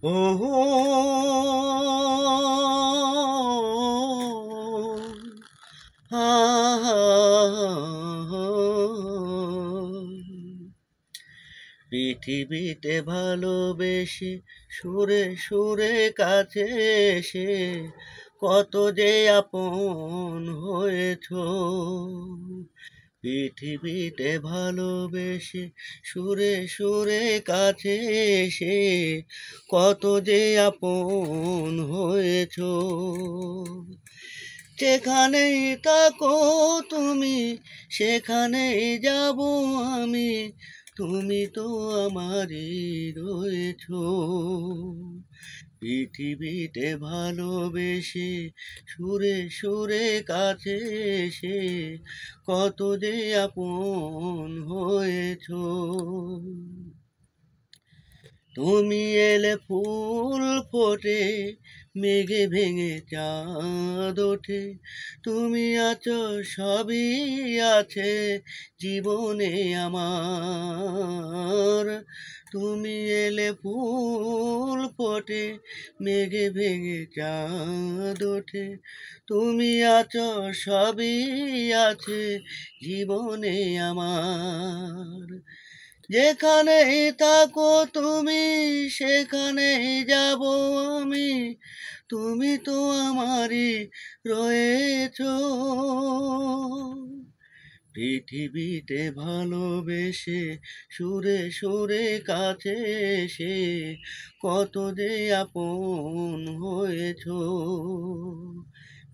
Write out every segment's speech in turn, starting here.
ও আ পৃথিবীতে ভালোবেসে সুরে সুরে কাছে এসে কত যে আপন হয়েছ। পৃথিবীতে ভালোবেসে সুরে সুরে কাছে এসে কত যে আপন হয়েছ। যেখানেই থাকো তুমি সেখানেই যাব আমি, তুমি তো আমারই রয়েছ। পৃথিবীতে ভালোবেসে সুরে সুরে কাছে এসে কত যে আপন হয়েছ। তুমি এলে ফুল ফোটে মেঘে ভেঙে চাঁদ ওঠে, তুমি আছো সবই আছে জীবনে আমার। তুমি এলে ফুল ফোটে মেঘে ভেঙে চাঁদ ওঠে, তুমি আছো সবই আছে জীবনে আমার। যেখানেই থাকো তুমি সেখানেই যাব আমি, তুমি তো আমারই রয়েছ। পৃথিবীতে ভালোবেসে সুরে সুরে কাছে এসে কত যে আপন হয়েছ।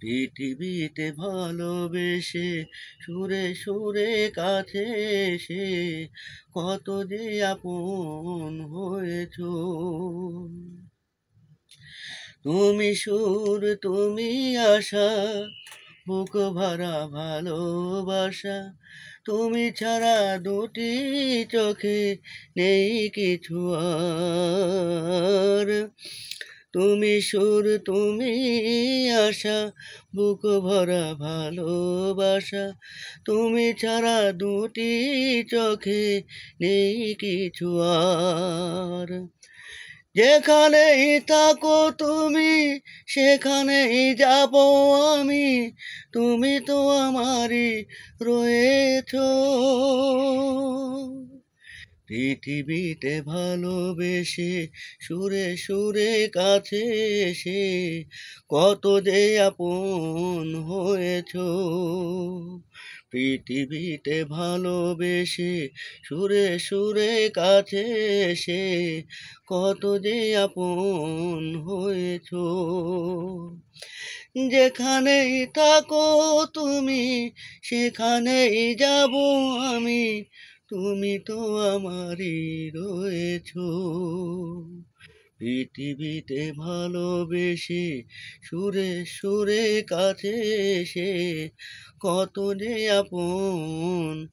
পৃথিবীতে ভালোবেসে সুরে সুরে কাছে এসে কত যে আপন হয়েছ। তুমি সুর তুমি আশা বুক ভরা ভালোবাসা, তুমি ছাড়া দুটি চোখে নেই কিছু আর। তুমি সুর তুমি আশা বুক ভরা ভালোবাসা, তুমি ছাড়া দুটি চোখে নেই কিছু আর। যেখানেই থাকো তুমি সেখানেই যাব আমি, তুমি তো আমারই রয়েছ। পৃথিবীতে ভালোবেসে সুরে সুরে কাছে এসে কত যে আপন হয়েছ। পৃথিবীতে ভালোবেসে সুরে সুরে কাছে এসে কত যে আপন হয়েছ। যেখানেই থাকো তুমি সেখানেই যাব আমি, তুমি তো আমারই রয়েছ। পৃথিবীতে ভালোবেসে সুরে সুরে কাছে এসে কত যে আপন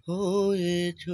হয়েছ।